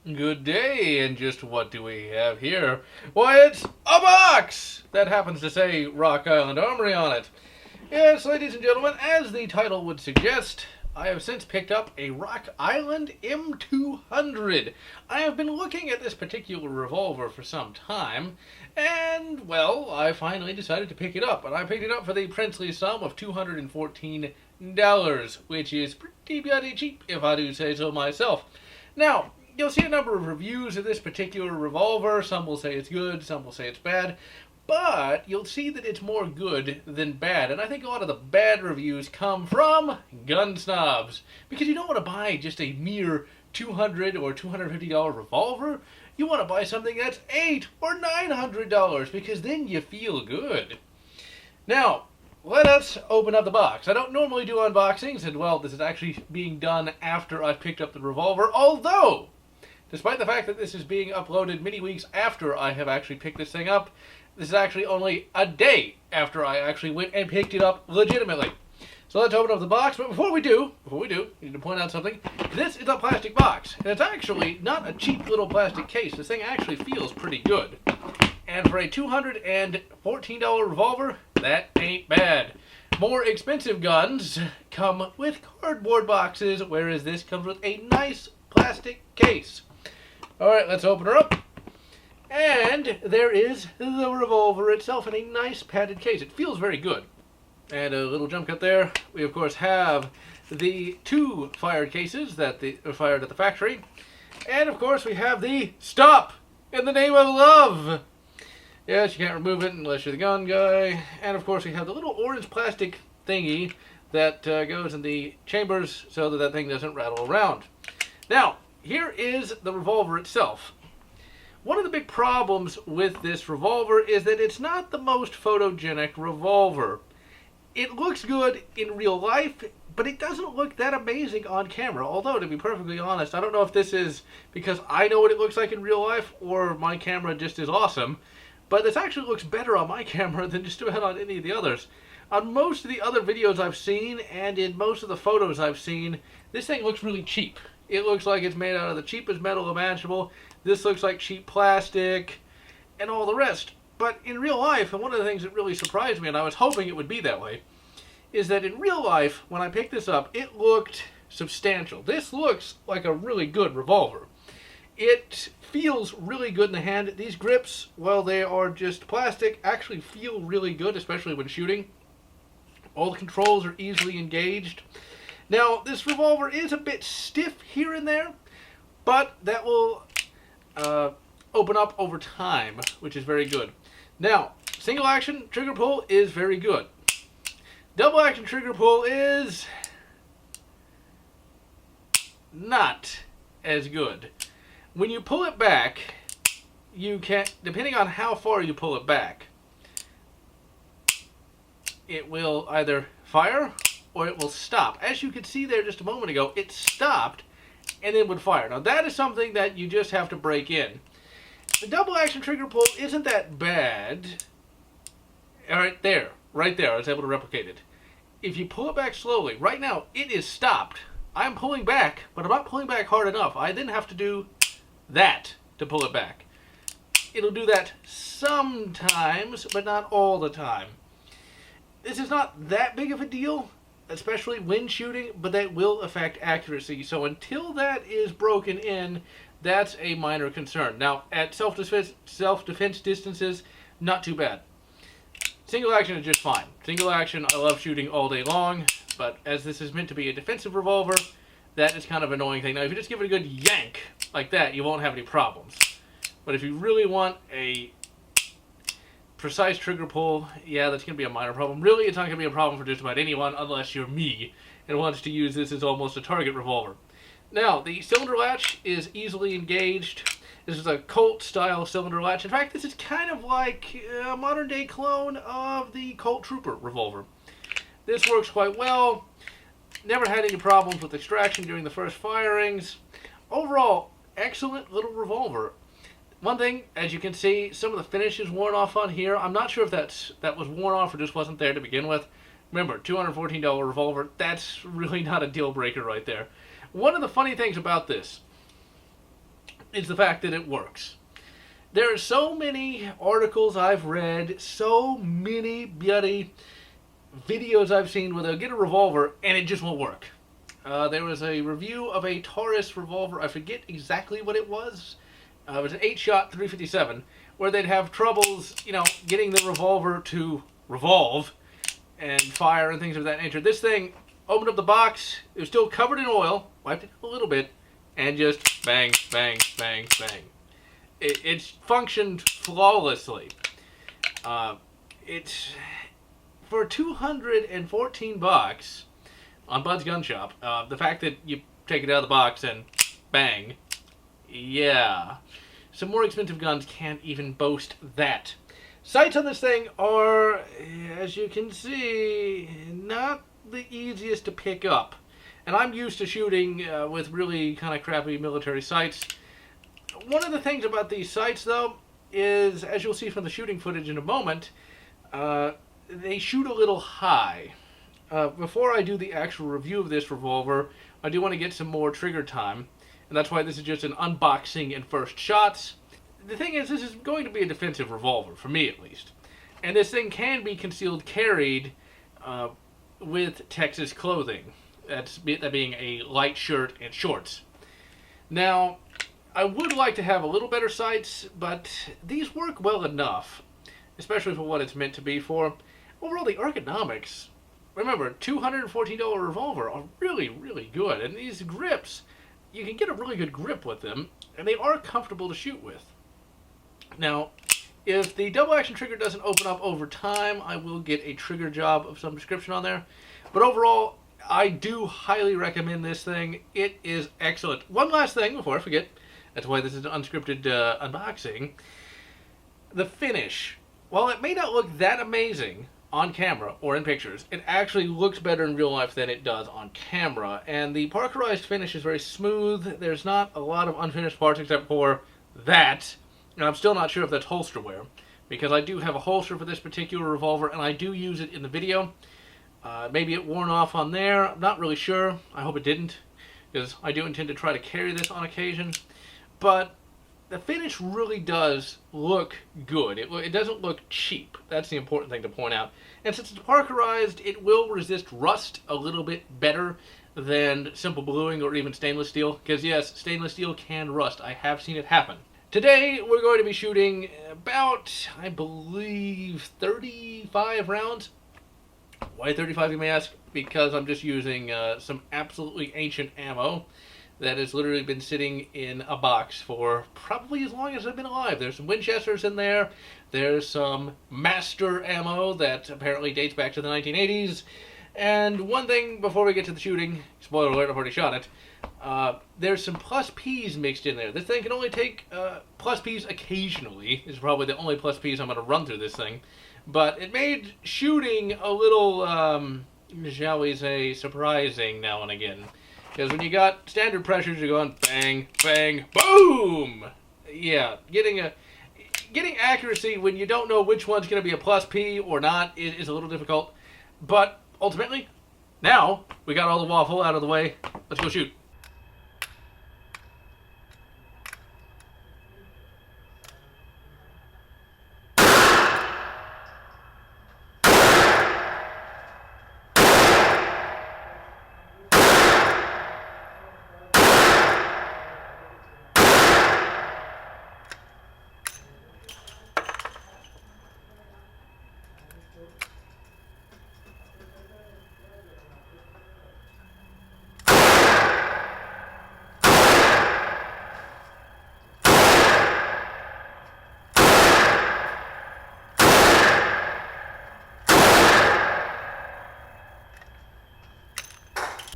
Good day, and just what do we have here? Why, it's a box! That happens to say Rock Island Armory on it. Yes, ladies and gentlemen, as the title would suggest, I have since picked up a Rock Island M-200. I have been looking at this particular revolver for some time, and, well, I finally decided to pick it up. And I picked it up for the princely sum of $214, which is pretty bloody cheap, if I do say so myself. Now, you'll see a number of reviews of this particular revolver. Some will say it's good, some will say it's bad. But you'll see that it's more good than bad. And I think a lot of the bad reviews come from gun snobs. Because you don't want to buy just a mere $200 or $250 revolver. You want to buy something that's $800 or $900 because then you feel good. Now, let us open up the box. I don't normally do unboxings, and well, this is actually being done after I've picked up the revolver, although, despite the fact that this is being uploaded many weeks after I have actually picked this thing up, this is actually only a day after I actually went and picked it up legitimately. So let's open up the box, but before we do, I need to point out something. This is a plastic box, and it's actually not a cheap little plastic case. This thing actually feels pretty good. And for a $214 revolver, that ain't bad. More expensive guns come with cardboard boxes, whereas this comes with a nice plastic case. Alright, let's open her up. And there is the revolver itself in a nice padded case. It feels very good. And a little jump cut there. We, of course, have the two fired cases that are fired at the factory. And, of course, we have the stop in the name of love. Yes, you can't remove it unless you're the gun guy. And, of course, we have the little orange plastic thingy that goes in the chambers so that thing doesn't rattle around. Now, here is the revolver itself. One of the big problems with this revolver is that it's not the most photogenic revolver. It looks good in real life, but it doesn't look that amazing on camera. Although, to be perfectly honest, I don't know if this is because I know what it looks like in real life or my camera just is awesome. But this actually looks better on my camera than just about on any of the others. On most of the other videos I've seen, and in most of the photos I've seen, this thing looks really cheap. It looks like it's made out of the cheapest metal imaginable. This looks like cheap plastic, and all the rest. But in real life, and one of the things that really surprised me, and I was hoping it would be that way, is that in real life, when I picked this up, it looked substantial. This looks like a really good revolver. It feels really good in the hand. These grips, while they are just plastic, actually feel really good, especially when shooting. All the controls are easily engaged. Now, this revolver is a bit stiff here and there, but that will open up over time, which is very good. Now, single action trigger pull is very good. Double action trigger pull is not as good. When you pull it back, you can, depending on how far you pull it back, it will either fire or it will stop. As you could see there just a moment ago, it stopped and then would fire. Now that is something that you just have to break in. The double action trigger pull isn't that bad. Right there, I was able to replicate it. If you pull it back slowly, right now it is stopped. I'm pulling back, but I'm not pulling back hard enough. I then have to do that to pull it back. It'll do that sometimes, but not all the time. This is not that big of a deal, especially when shooting, but that will affect accuracy. So until that is broken in, that's a minor concern. Now, at self-defense distances, not too bad. Single action is just fine. Single action, I love shooting all day long, but as this is meant to be a defensive revolver, that is kind of an annoying thing. Now, if you just give it a good yank like that, you won't have any problems. But if you really want a precise trigger pull, yeah, that's going to be a minor problem. Really, it's not going to be a problem for just about anyone unless you're me and wants to use this as almost a target revolver. Now, the cylinder latch is easily engaged. This is a Colt-style cylinder latch. In fact, this is kind of like a modern-day clone of the Colt Trooper revolver. This works quite well. Never had any problems with extraction during the first firings. Overall, excellent little revolver. One thing, as you can see, some of the finish is worn off on here. I'm not sure if that was worn off or just wasn't there to begin with. Remember, $214 revolver, that's really not a deal breaker right there. One of the funny things about this is the fact that it works. There are so many articles I've read, so many bloody videos I've seen where they'll get a revolver and it just won't work. There was a review of a Taurus revolver, I forget exactly what it was. It was an 8-shot 357, where they'd have troubles, getting the revolver to revolve and fire and things of that nature. This thing opened up the box, it was still covered in oil, wiped it a little bit, and just bang, bang, bang, bang. It functioned flawlessly. It's for $214 on Bud's Gun Shop. The fact that you take it out of the box and bang, yeah. Some more expensive guns can't even boast that. Sights on this thing are, as you can see, not the easiest to pick up. And I'm used to shooting with really kind of crappy military sights. One of the things about these sights, though, is, as you'll see from the shooting footage in a moment, they shoot a little high. Before I do the actual review of this revolver, I do want to get some more trigger time, and that's why this is just an unboxing and first shots. The thing is, this is going to be a defensive revolver, for me at least. And this thing can be concealed carried with Texas clothing, that being a light shirt and shorts. Now, I would like to have a little better sights, but these work well enough, especially for what it's meant to be for. Overall, the ergonomics, remember, $214 revolver are really, really good. And these grips, you can get a really good grip with them, and they are comfortable to shoot with. Now, if the double action trigger doesn't open up over time, I will get a trigger job of some description on there. But overall, I do highly recommend this thing. It is excellent. One last thing before I forget. That's why this is an unscripted unboxing. The finish. While it may not look that amazing on camera or in pictures, it actually looks better in real life than it does on camera. And the parkerized finish is very smooth. There's not a lot of unfinished parts except for that. And I'm still not sure if that's holster wear, because I do have a holster for this particular revolver, and I do use it in the video. Maybe it worn off on there. I'm not really sure. I hope it didn't, because I do intend to try to carry this on occasion. But the finish really does look good. It doesn't look cheap. That's the important thing to point out. And since it's parkerized, it will resist rust a little bit better than simple bluing or even stainless steel. Because yes, stainless steel can rust. I have seen it happen. Today, we're going to be shooting about, I believe, 35 rounds. Why 35, you may ask? Because I'm just using some absolutely ancient ammo that has literally been sitting in a box for probably as long as I've been alive. There's some Winchesters in there. There's some Master ammo that apparently dates back to the 1980s. And one thing before we get to the shooting, spoiler alert, I've already shot it, there's some plus P's mixed in there. This thing can only take plus P's occasionally. Is probably the only plus P's I'm going to run through this thing. But it made shooting a little, shall we say, surprising now and again. Because when you got standard pressures, you're going bang, bang, boom! Yeah, getting accuracy when you don't know which one's going to be a plus P or not is a little difficult. But ultimately, now we got all the waffle out of the way. Let's go shoot.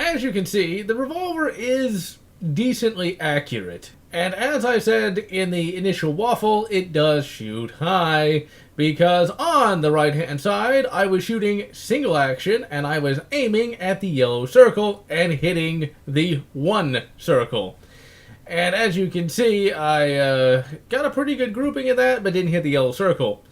As you can see, the revolver is decently accurate. And as I said in the initial waffle, it does shoot high, because on the right-hand side, I was shooting single action, and I was aiming at the yellow circle and hitting the 1 circle. And as you can see, I got a pretty good grouping of that, but didn't hit the yellow circle.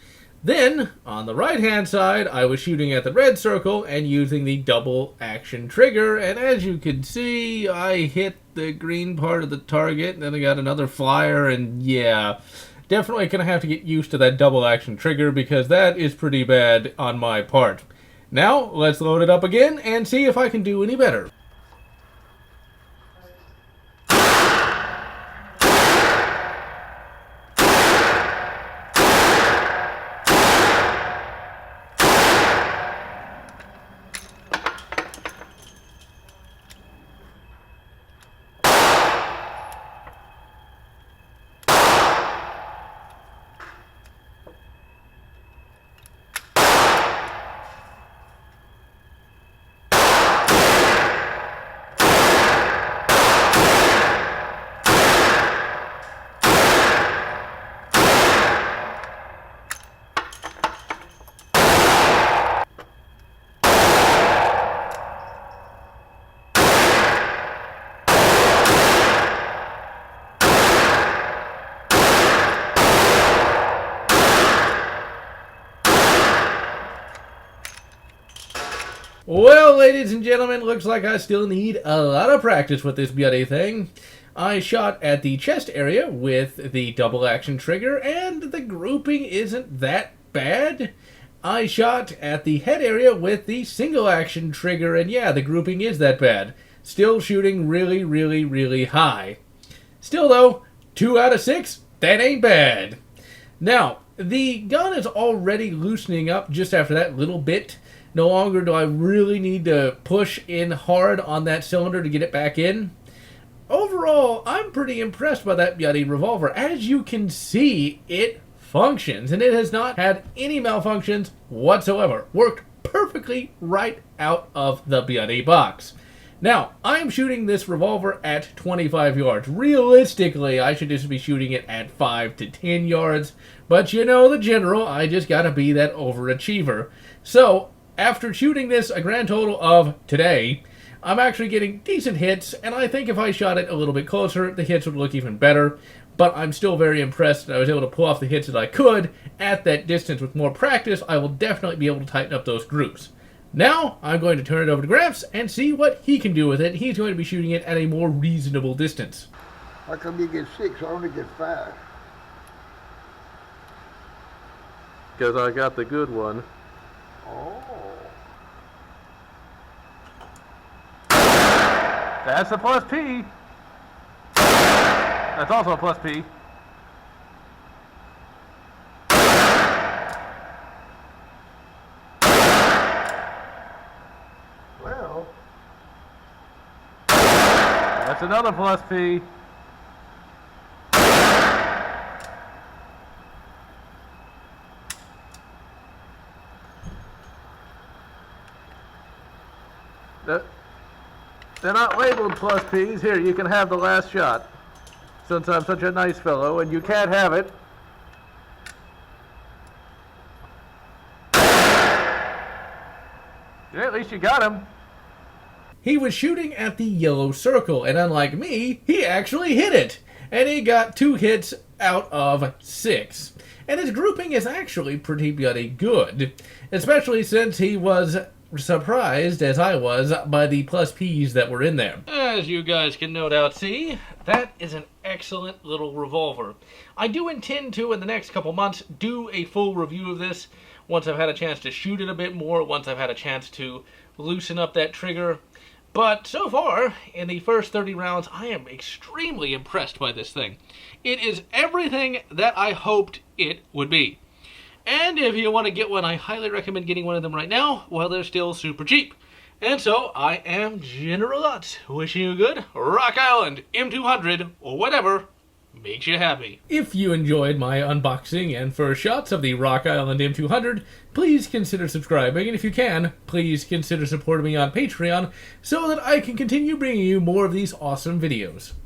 Then, on the right-hand side, I was shooting at the red circle and using the double action trigger, and as you can see, I hit the green part of the target, and then I got another flyer, and yeah, definitely gonna have to get used to that double action trigger because that is pretty bad on my part. Now, let's load it up again and see if I can do any better. Well, ladies and gentlemen, looks like I still need a lot of practice with this bloody thing. I shot at the chest area with the double action trigger, and the grouping isn't that bad. I shot at the head area with the single action trigger, and yeah, the grouping is that bad. Still shooting really, really, really high. Still though, 2 out of 6, that ain't bad. Now, the gun is already loosening up just after that little bit. No longer do I really need to push in hard on that cylinder to get it back in. Overall, I'm pretty impressed by that bloody revolver. As you can see, it functions, and it has not had any malfunctions whatsoever. Worked perfectly right out of the bloody box. Now, I'm shooting this revolver at 25 yards. Realistically, I should just be shooting it at 5 to 10 yards. But you know the general, I just gotta be that overachiever. So, after shooting this a grand total of today, I'm actually getting decent hits, and I think if I shot it a little bit closer, the hits would look even better. But I'm still very impressed that I was able to pull off the hits that I could at that distance. With more practice, I will definitely be able to tighten up those groups. Now, I'm going to turn it over to Gramps and see what he can do with it. He's going to be shooting it at a more reasonable distance. How come you get 6? I only get 5. Because I got the good one. Oh. That's a plus P. That's also a plus P. Well. That's another plus P. They're not labeled plus P's. Here, you can have the last shot. Since I'm such a nice fellow, and you can't have it. Yeah, at least you got him. He was shooting at the yellow circle, and unlike me, he actually hit it. And he got 2 hits out of 6. And his grouping is actually pretty bloody good. Especially since he was surprised, as I was, by the plus P's that were in there. As you guys can no doubt see, that is an excellent little revolver. I do intend to, in the next couple months, do a full review of this once I've had a chance to shoot it a bit more, once I've had a chance to loosen up that trigger. But so far, in the first 30 rounds, I am extremely impressed by this thing. It is everything that I hoped it would be. And if you want to get one, I highly recommend getting one of them right now while they're still super cheap. And so, I am GeneralLotz, wishing you good Rock Island M-200, or whatever makes you happy. If you enjoyed my unboxing and first shots of the Rock Island M-200, please consider subscribing, and if you can, please consider supporting me on Patreon so that I can continue bringing you more of these awesome videos.